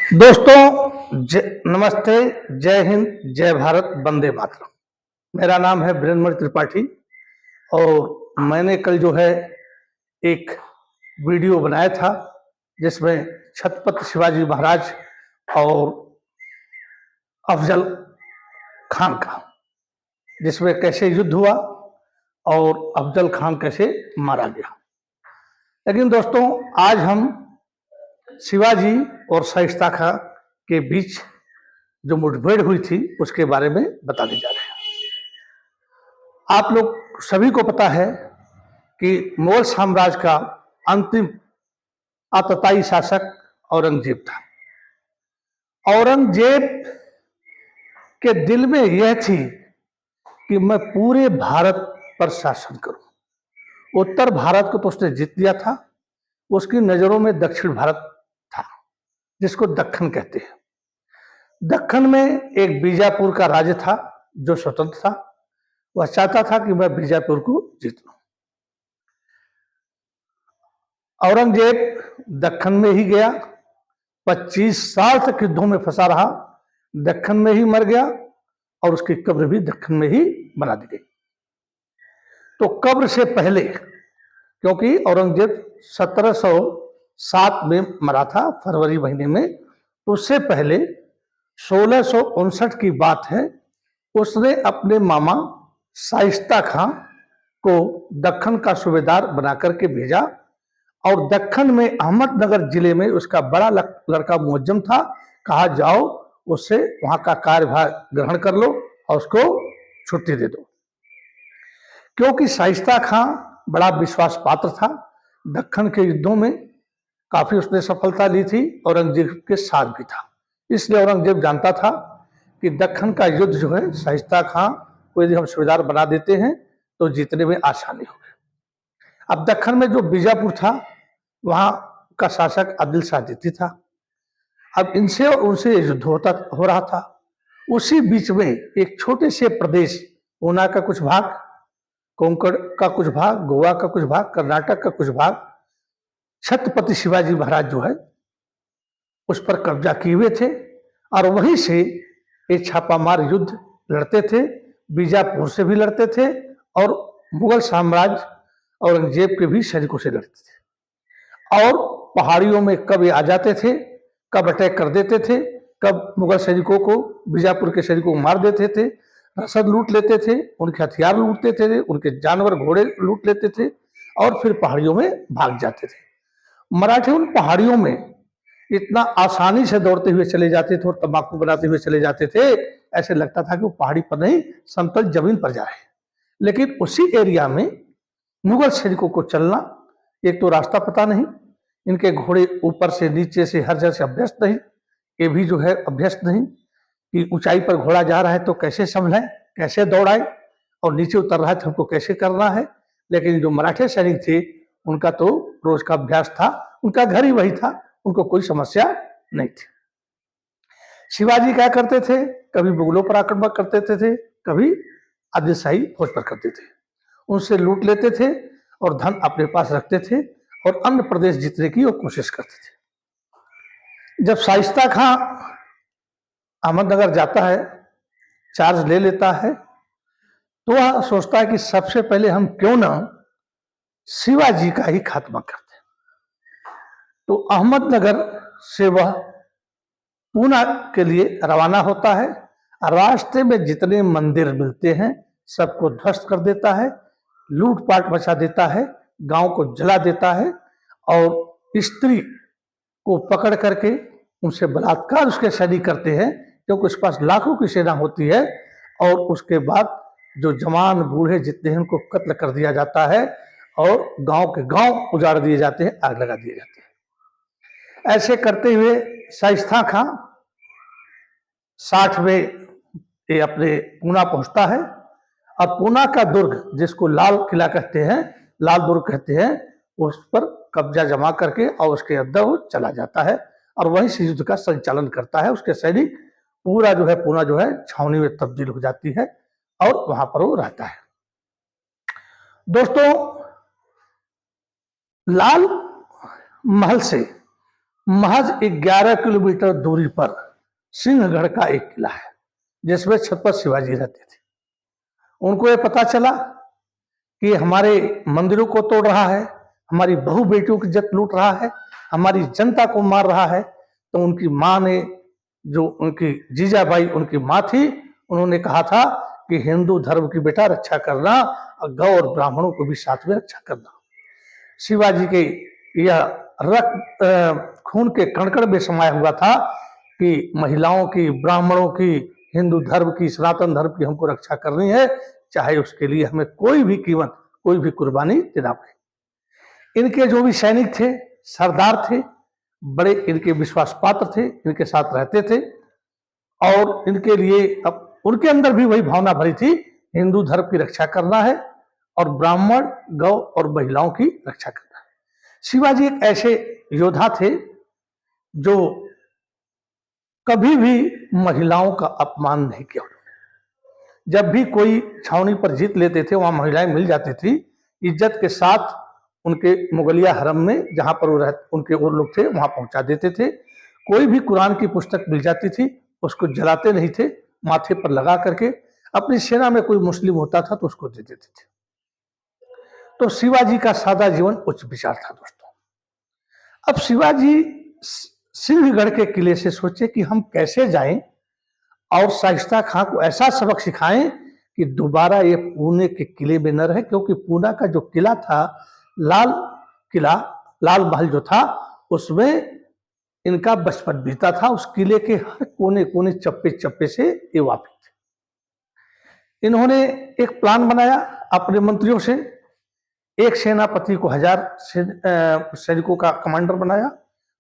दोस्तों नमस्ते। जय हिंद, जय भारत, वंदे मातरम। मेरा नाम है वीरेंद्र त्रिपाठी और मैंने कल जो है एक वीडियो बनाया था जिसमें छत्रपति शिवाजी महाराज और अफजल खान का, जिसमें कैसे युद्ध हुआ और अफजल खान कैसे मारा गया। लेकिन दोस्तों, आज हम शिवाजी और शाइस्ता खां के बीच जो मुठभेड़ हुई थी उसके बारे में बताने जा रहे हैं। आप लोग सभी को पता है कि मुगल साम्राज्य का अंतिम आतताई शासक औरंगजेब था। औरंगजेब के दिल में यह थी कि मैं पूरे भारत पर शासन करूं। उत्तर भारत को तो उसने जीत लिया था, उसकी नजरों में दक्षिण भारत था जिसको दक्खन कहते हैं। दक्खन में एक बीजापुर का राज्य था जो स्वतंत्र था। वह चाहता था कि मैं बीजापुर को जीत लूं। औरंगजेब दक्खन में ही गया, 25 साल तक युद्धों में फंसा रहा, दक्खन में ही मर गया और उसकी कब्र भी दक्खन में ही बना दी गई। तो कब्र से पहले, क्योंकि औरंगजेब 1707 में मरा था फरवरी महीने में, तो उससे पहले 1659 की बात है, उसने अपने मामा शाइस्ता खां को दक्खन का सूबेदार बनाकर के भेजा और दक्खन में अहमदनगर जिले में उसका बड़ा लड़का मुअज्जम था। कहा जाओ उससे वहां का कार्यभार ग्रहण कर लो और उसको छुट्टी दे दो, क्योंकि शाइस्ता खां बड़ा विश्वास पात्र था। दक्खन के युद्धों में काफी उसने सफलता ली थी, औरंगजेब के साथ भी था। इसलिए औरंगजेब जानता था कि दक्खन का युद्ध जो है शाइस्ता खां को यदि हम सूबेदार बना देते हैं तो जीतने में आसानी होगी। अब दक्खन में जो बीजापुर था वहां का शासक आदिल शाह द्वितीय था। अब इनसे और उनसे युद्ध हो रहा था। उसी बीच में एक छोटे से प्रदेश, पूना का कुछ भाग, कोंकण का कुछ भाग, गोवा का कुछ भाग, कर्नाटक का कुछ भाग, छत्रपति शिवाजी महाराज जो है उस पर कब्जा किए हुए थे और वहीं से एक छापामार युद्ध लड़ते थे। बीजापुर से भी लड़ते थे और मुगल साम्राज्य औरंगजेब के भी सैनिकों से लड़ते थे। और पहाड़ियों में कब ये आ जाते थे, कब अटैक कर देते थे, कब मुगल सैनिकों को, बीजापुर के सैनिकों को मार देते थे, रसद लूट लेते थे, उनके हथियार लूटते थे, उनके जानवर घोड़े लूट लेते थे और फिर पहाड़ियों में भाग जाते थे। मराठे उन पहाड़ियों में इतना आसानी से दौड़ते हुए चले जाते थे और तंबाकू बनाते हुए चले जाते थे, ऐसे लगता था कि वो पहाड़ी पर नहीं समतल जमीन पर जा रहे हैं। लेकिन उसी एरिया में मुगल सैनिकों को चलना, एक तो रास्ता पता नहीं, इनके घोड़े ऊपर से नीचे से हर जगह से अभ्यस्त नहीं, ये भी जो है अभ्यस्त नहीं कि ऊंचाई पर घोड़ा जा रहा है तो कैसे संभले, कैसे दौड़ाए, और नीचे उतर रहा है तो हमको कैसे करना है। लेकिन जो मराठे सैनिक थे उनका तो रोज का अभ्यास था, उनका घर ही वही था, उनको कोई समस्या नहीं थी। शिवाजी क्या करते थे, कभी मुगलों पर आक्रमण करते थे, कभी आदिलशाही फौज पर करते थे, उनसे लूट लेते थे और धन अपने पास रखते थे और अन्य प्रदेश जीतने की वो कोशिश करते थे। जब शाइस्ता खां अहमदनगर जाता है, चार्ज ले लेता है, तो वह सोचता है कि सबसे पहले हम क्यों ना शिवाजी का ही खात्मा करते हैं। तो अहमदनगर से वह पूना के लिए रवाना होता है। रास्ते में जितने मंदिर मिलते हैं सबको ध्वस्त कर देता है, लूटपाट मचा देता है, गांव को जला देता है और स्त्री को पकड़ करके उनसे बलात्कार उसके सैनिक करते हैं, क्योंकि उसके पास लाखों की सेना होती है। और उसके बाद जो जवान बूढ़े जितने हैं उनको कत्ल कर दिया जाता है और गांव के गांव उजाड़ दिए जाते हैं, आग लगा दिए जाते हैं। ऐसे करते हुए शाइस्ता खां 60 में ये अपने पूना पहुंचता है। अब पूना का दुर्ग, जिसको लाल किला कहते हैं, लाल दुर्ग कहते हैं, उस पर कब्जा जमा करके और उसके अंदर वो चला जाता है और वहीं से युद्ध का संचालन करता है। उसके सैनिक पूरा जो है पूना जो है छावनी में तब्दील हो जाती है और वहां पर वो रहता है। दोस्तों, लाल महल से महज 11 किलोमीटर दूरी पर सिंहगढ़ का एक किला है जिसमें छत्रपति शिवाजी रहते थे। उनको ये पता चला कि हमारे मंदिरों को तोड़ रहा है, हमारी बहू बेटियों की इज्जत लूट रहा है, हमारी जनता को मार रहा है। तो उनकी माँ ने, जो उनकी जीजाबाई उनकी माँ थी, उन्होंने कहा था कि हिंदू धर्म की बेटा रक्षा करना और गौ और ब्राह्मणों को भी साथ में रक्षा करना। शिवाजी के यह रक्त खून के कणकण में समाया हुआ था कि महिलाओं की, ब्राह्मणों की, हिंदू धर्म की, सनातन धर्म की हमको रक्षा करनी है, चाहे उसके लिए हमें कोई भी कीमत, कोई भी कुर्बानी देना पड़े। इनके जो भी सैनिक थे, सरदार थे, बड़े इनके विश्वास पात्र थे, इनके साथ रहते थे और इनके लिए अब उनके अंदर भी वही भावना भरी थी, हिंदू धर्म की रक्षा करना है और ब्राह्मण, गौ और महिलाओं की रक्षा करना है। शिवाजी एक ऐसे योद्धा थे जो कभी भी महिलाओं का अपमान नहीं किया। जब भी कोई छावनी पर जीत लेते थे, वहां महिलाएं मिल जाती थी, इज्जत के साथ उनके मुगलिया हरम में, जहां पर वो उनके और लोग थे, वहां पहुंचा देते थे। कोई भी कुरान की पुस्तक मिल जाती थी, उसको जलाते नहीं थे, माथे पर लगा करके, अपनी सेना में कोई मुस्लिम होता था तो उसको दे देते थे। तो शिवाजी का सादा जीवन उच्च विचार था दोस्तों। अब शिवाजी सिंहगढ़ के किले से सोचे कि हम कैसे जाएं और शाइस्ता खां को ऐसा सबक सिखाएं कि दोबारा ये पुणे के किले में न रहे, क्योंकि पुणे का जो किला था, लाल किला, लाल महल जो था, उसमें इनका बचपन बीता था। उस किले के हर कोने कोने, चप्पे चप्पे से ये वाकिफ थे। इन्होंने एक प्लान बनाया अपने मंत्रियों से। एक सेनापति को 1000 सैनिकों का कमांडर बनाया,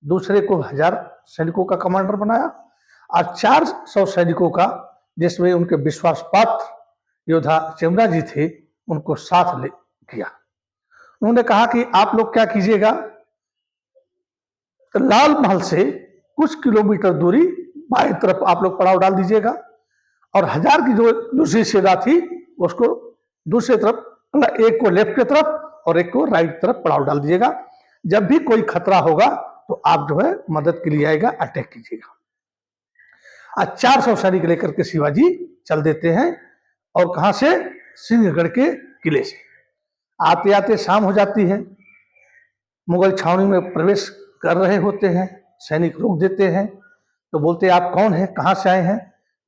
दूसरे को 1000 सैनिकों का कमांडर बनाया और 400 सैनिकों का, जिसमें उनके विश्वास पात्र योद्धा चेमरा जी थे, उनको साथ ले किया। उन्होंने कहा कि आप लोग क्या कीजिएगा, तो लाल महल से कुछ किलोमीटर दूरी बाएं तरफ आप लोग पड़ाव डाल दीजिएगा और 1000 की जो दूसरी सेना थी उसको दूसरी तरफ, एक को लेफ्ट की तरफ और एक को राइट तरफ पड़ाव डाल दीजिएगा। जब भी कोई खतरा होगा तो आप जो है मदद के लिए आएगा, अटैक कीजिएगा। आज 400 सैनिक लेकर के शिवाजी चल देते हैं और कहां से, सिंहगढ़ के किले से। आते आते शाम हो जाती है, मुगल छावनी में प्रवेश कर रहे होते हैं, सैनिक रोक देते हैं। तो बोलते हैं आप कौन हैं, कहां से आए हैं?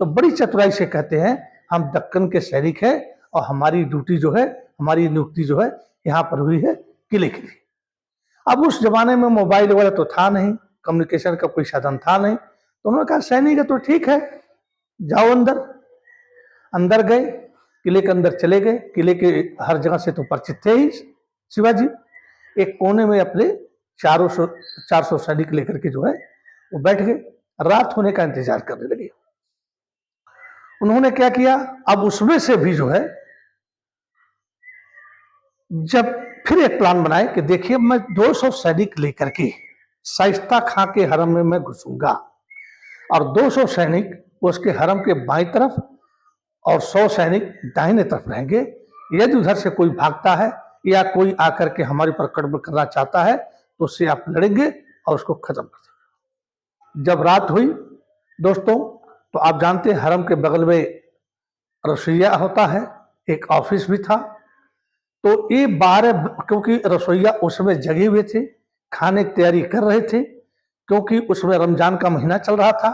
तो बड़ी चतुराई से कहते हैं हम दक्कन के सैनिक हैं और हमारी ड्यूटी जो है, हमारी नियुक्ति जो है यहाँ पर हुई है किले के लिए। अब उस जमाने में मोबाइल वगैरह तो था नहीं, कम्युनिकेशन का कोई साधन था नहीं। तो उन्होंने कहा सैनिक है तो ठीक है, जाओ अंदर। अंदर गए, किले के अंदर चले गए। किले के हर जगह से तो परिचित थे ही शिवाजी। एक कोने में अपने 400 सैनिक लेकर के जो है वो बैठ गए, रात होने का इंतजार करने लगे। उन्होंने क्या किया, अब उसमें से भी जो है, जब फिर एक प्लान बनाए कि देखिए मैं 200 सैनिक लेकर के शाइस्ता खां के हरम में मैं घुसूंगा और 200 सैनिक उसके हरम के बाईं तरफ और 100 सैनिक दाहिने तरफ रहेंगे। यदि उधर से कोई भागता है या कोई आकर के हमारे पर आक्रमण करना चाहता है तो उससे आप लड़ेंगे और उसको खत्म कर देंगे। जब रात हुई दोस्तों, तो आप जानते हैं हरम के बगल में रसोईया होता है, एक ऑफिस भी था। तो ये 12, क्योंकि रसोईया उसमें जगे हुए थे, खाने की तैयारी कर रहे थे, क्योंकि उसमें रमजान का महीना चल रहा था।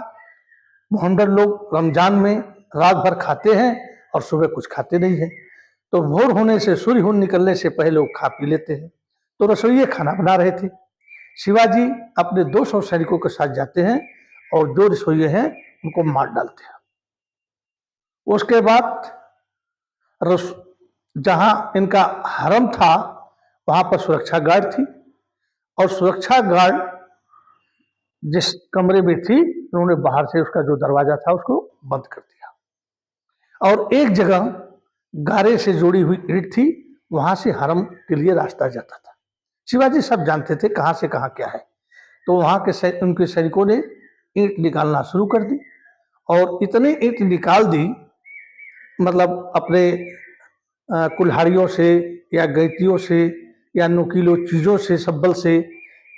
मोहम्मदन लोग रमजान में रात भर खाते हैं और सुबह कुछ खाते नहीं है। तो भोर होने से, सूर्य होने निकलने से पहले लोग खा पी लेते हैं। तो रसोइये खाना बना रहे थे। शिवाजी अपने 200 सैनिकों के साथ जाते हैं और जो रसोइये हैं उनको मार डालते हैं। उसके बाद जहां इनका हरम था वहां पर सुरक्षा गार्ड थी और सुरक्षा गार्ड जिस कमरे में थी, उन्होंने बाहर से उसका जो दरवाजा था उसको बंद कर दिया और एक जगह गारे से जोड़ी हुई ईंट थी, वहां से हरम के लिए रास्ता जाता था। शिवाजी सब जानते थे कहां से कहां क्या है। तो वहां के उनके सैनिकों ने ईंट निकालना शुरू कर दी और इतनी ईंट निकाल दी, मतलब अपने कुल्हाड़ियों से या गैतियों से या नुकीलो चीजों से, सब्बल से,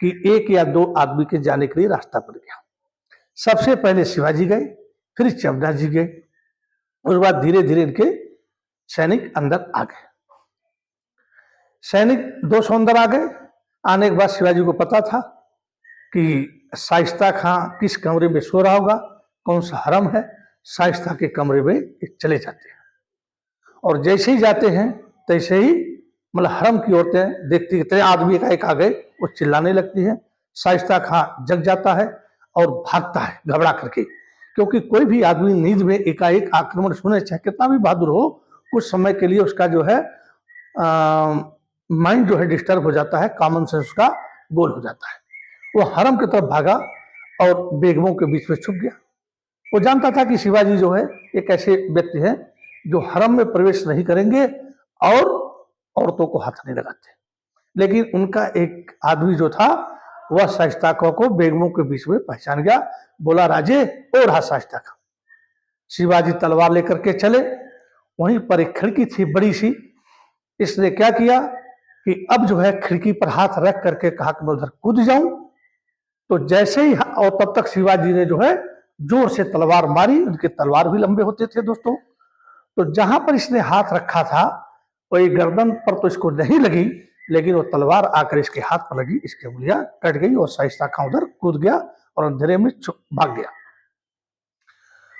कि एक या दो आदमी के जाने के लिए रास्ता बन गया। सबसे पहले शिवाजी गए, फिर चवदा जी गए, उसके बाद धीरे धीरे इनके सैनिक अंदर आ गए। सैनिक 200 अंदर आ गए। आने के बाद शिवाजी को पता था कि शाइस्ता खां किस कमरे में सो रहा होगा, कौन सा हरम है। शाइस्ता के कमरे में चले जाते हैं और जैसे ही जाते हैं तैसे ही मतलब हरम की औरतें देखती इतने आदमी एकाएक आ गए, वो चिल्लाने लगती है। शाइस्ता खां जग जाता है और भागता है घबरा करके, क्योंकि कोई भी आदमी नींद में एकाएक आक्रमण सुने, चाहे कितना भी बहादुर हो, कुछ समय के लिए उसका जो है माइंड जो है डिस्टर्ब हो जाता है, कॉमन सेंस का गोल हो जाता है। वो हरम की तरफ भागा और बेगमों के बीच में छुप गया। वो जानता था कि शिवाजी जो है एक ऐसे व्यक्ति हैं जो हरम में प्रवेश नहीं करेंगे और औरतों को हाथ नहीं लगाते। लेकिन उनका एक आदमी जो था वह शाइस्ता खां को बेगमों के बीच में पहचान गया, बोला राजे ओ रहा शाइस्ता खां। शिवाजी तलवार लेकर के चले। वहीं पर एक खिड़की थी बड़ी सी। इसने क्या किया कि अब जो है खिड़की पर हाथ रख करके कहा कि मैं उधर कूद जाऊं। तो जैसे ही और तब तक शिवाजी ने जो है जोर से तलवार मारी। उनके तलवार भी लंबे होते थे दोस्तों। तो जहां पर इसने हाथ रखा था वही गर्दन पर तो इसको नहीं लगी, लेकिन वो तलवार आकर इसके हाथ पर लगी, इसकी उंगलियां कट गई और शाइस्ता खां उधर कूद गया और अंधेरे में भाग गया।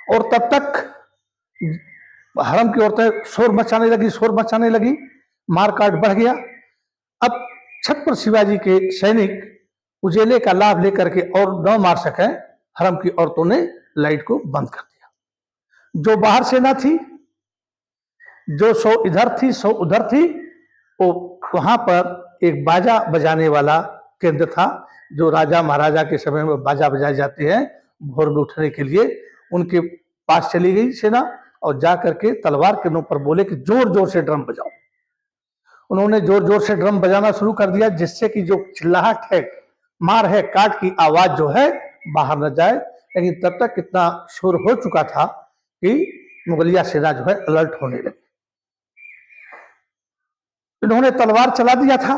और तब तक हरम की औरतें शोर मचाने लगी, मारकाट बढ़ गया। अब छत पर शिवाजी के सैनिक उजेले का लाभ लेकर के और न मार सके, हरम की औरतों ने लाइट को बंद कर दिया। जो बाहर सेना थी, जो 100 इधर थी 100 उधर थी, वो वहां पर एक बाजा बजाने वाला केंद्र था, जो राजा महाराजा के समय में बाजा बजाए जाते हैं भोर में उठने के लिए। उनके पास चली गई सेना और जाकर के तलवार के नोक पर बोले कि जोर जोर से ड्रम बजाओ। उन्होंने जोर जोर से ड्रम बजाना शुरू कर दिया, जिससे कि जो चिल्लाहट है, मार है, काट की आवाज जो है बाहर न जाए। लेकिन तब तक कितना शोर हो चुका था कि मुगलिया सेना जो है अलर्ट होने लगी। इन्होंने तलवार चला दिया था।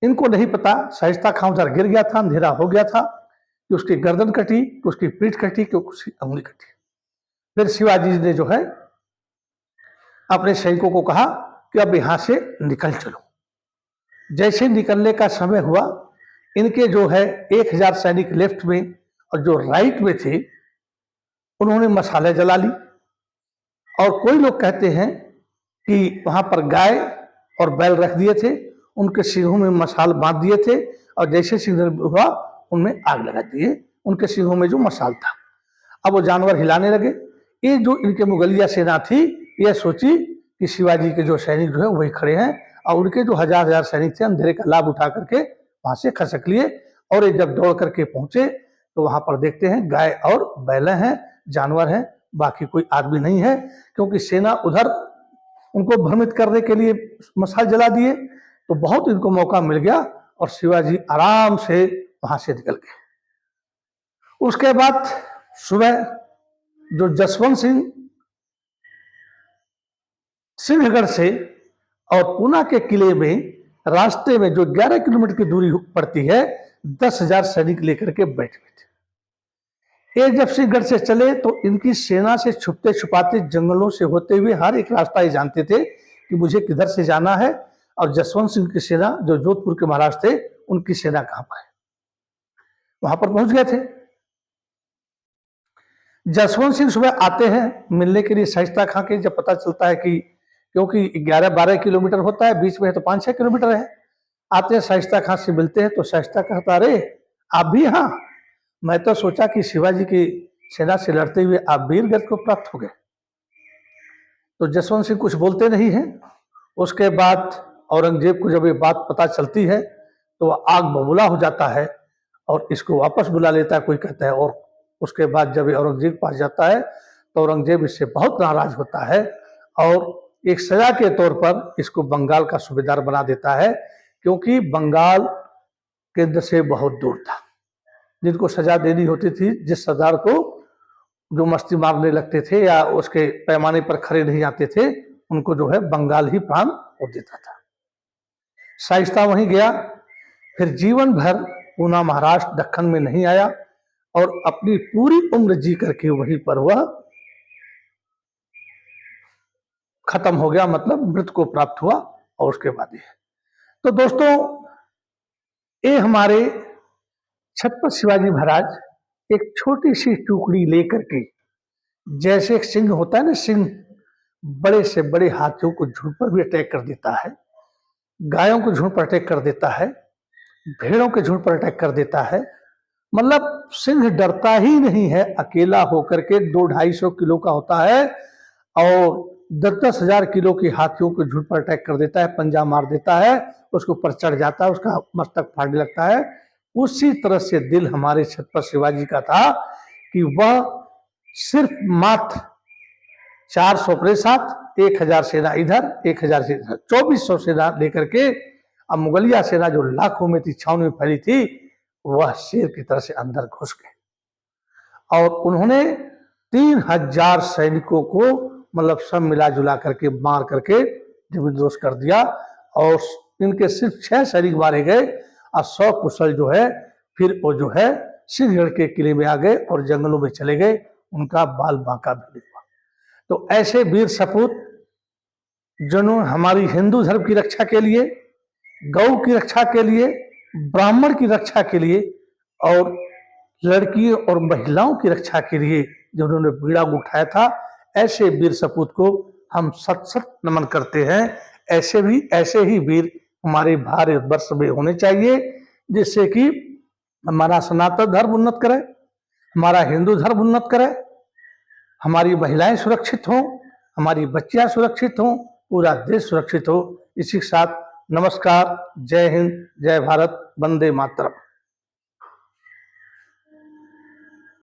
इनको नहीं पता शाइस्ता खां उधर गिर गया था, अंधेरा हो गया था, कि उसकी गर्दन कटी, कि उसकी पीठ कटी, कि उसकी अंगुली कटी। फिर शिवाजी ने जो है अपने सैनिकों को कहा कि अब यहां से निकल चलो। जैसे निकलने का समय हुआ, इनके जो है 1000 सैनिक लेफ्ट में और जो राइट में थे, उन्होंने मशालें जला ली। और कोई लोग कहते हैं कि वहां पर गाय और बैल रख दिए थे, उनके सींगों में मशाल बांध दिए थे और जैसे सिग्नल हुआ उनमें आग लगा दिए, उनके सींगों में जो मशाल था। अब वो जानवर हिलाने लगे। ये जो इनके मुगलिया सेना थी, यह सोची कि शिवाजी के जो सैनिक जो है वही खड़े हैं, और उनके जो हजार सैनिक थे अंधेरे का लाभ उठा करके वहां से खसक लिए। और ये जब दौड़ करके पहुंचे तो वहां पर देखते हैं गाय और बैलें हैं, जानवर हैं, बाकी कोई आदमी नहीं है, क्योंकि सेना उधर उनको भ्रमित करने के लिए मशाल जला दिए। तो बहुत इनको मौका मिल गया और शिवाजी आराम से वहां से निकल गए। उसके बाद सुबह जो जसवंत सिंहगढ़ से और पूना के किले में रास्ते में जो 11 किलोमीटर की दूरी पड़ती है, 10,000 सैनिक लेकर के बैठे हुए थे। ये जब सिंहगढ़ से चले तो इनकी सेना से छुपते छुपाते जंगलों से होते हुए हर एक रास्ता ये जानते थे कि मुझे किधर से जाना है, और जसवंत सिंह की सेना जो जोधपुर के महाराज थे, उनकी सेना कहां पर है, वहां पर पहुंच गए थे। जसवंत सिंह सुबह आते हैं मिलने के लिए शाइस्ता खां के। जब पता चलता है कि क्योंकि 11-12 किलोमीटर होता है, बीच में है तो 5-6 किलोमीटर है, आते हैं शाइस्ता खां से मिलते हैं। तो शाइस्ता कहता अरे आप भी यहाँ, मैं तो सोचा कि शिवाजी की सेना से लड़ते हुए आप वीर गति को प्राप्त हो गए। तो जसवंत सिंह कुछ बोलते नहीं है। उसके बाद औरंगजेब को जब ये बात पता चलती है तो आग बबूला हो जाता है और इसको वापस बुला लेता है, कोई कहता है। और उसके बाद जब औरंगजेब पास जाता है तो औरंगजेब इससे बहुत नाराज होता है और एक सजा के तौर पर इसको बंगाल का सूबेदार बना देता है, क्योंकि बंगाल केंद्र से बहुत दूर था। जिनको सजा देनी होती थी, जिस सरदार को जो मस्ती मारने लगते थे या उसके पैमाने पर खड़े नहीं आते थे, उनको जो है बंगाल ही प्राण हो देता था। शाइस्ता वहीं गया। फिर जीवन भर पूना महाराष्ट्र दक्कन में नहीं आया और अपनी पूरी उम्र जी करके वहीं पर वह खत्म हो गया, मतलब मृत्यु को प्राप्त हुआ। और उसके बाद ये तो दोस्तों, ये हमारे छत्रपति शिवाजी महाराज एक छोटी सी टुकड़ी लेकर के, जैसे एक सिंह होता है ना, सिंह बड़े से बड़े हाथियों को झुंड पर भी अटैक कर देता है, गायों को झुंड पर अटैक कर देता है, भेड़ों के झुंड पर अटैक कर देता है। मतलब सिंह डरता ही नहीं है, अकेला होकर के 200-250 किलो का होता है और 10-10 हजार किलो के हाथियों के झुंड पर अटैक कर देता है, पंजा मार देता है, उसके ऊपर चढ़ जाता है, उसका मस्तक फाड़ने लगता है। उसी तरह से दिल हमारे छत्रपति शिवाजी का था कि वह सिर्फ मात्र 400 के साथ 1000 सेना इधर, 1000 से 2400 सेना लेकर के, अब मुगलिया सेना जो लाखों में थी, छावनी में फैली थी, वह शेर की तरह से अंदर घुस गए और उन्होंने 3000 सैनिकों को मतलब सब मिला जुला करके मार करके निर्दोष कर दिया। और इनके सिर्फ 6 सैनिक मारे गए और 100 कुशल जो है फिर वो जो है सिंहगढ़ के किले में आ गए और जंगलों में चले गए, उनका बाल बांका भी हुआ। तो ऐसे वीर सपूत जिन्होंने हमारी हिंदू धर्म की रक्षा के लिए, गौ की रक्षा के लिए, ब्राह्मण की रक्षा के लिए और लड़कियों और महिलाओं की रक्षा के लिए जिन्होंने बीड़ा उठाया था, ऐसे वीर सपूत को हम सत सत नमन करते हैं। ऐसे ही वीर हमारे भारतवर्ष में होने चाहिए, जिससे कि हमारा सनातन धर्म उन्नत करे, हमारा हिंदू धर्म उन्नत करे, हमारी महिलाएं सुरक्षित हों, हमारी बच्चियां सुरक्षित हों, पूरा देश सुरक्षित हो। इसी के साथ नमस्कार, जय हिंद, जय भारत, वंदे मातरम।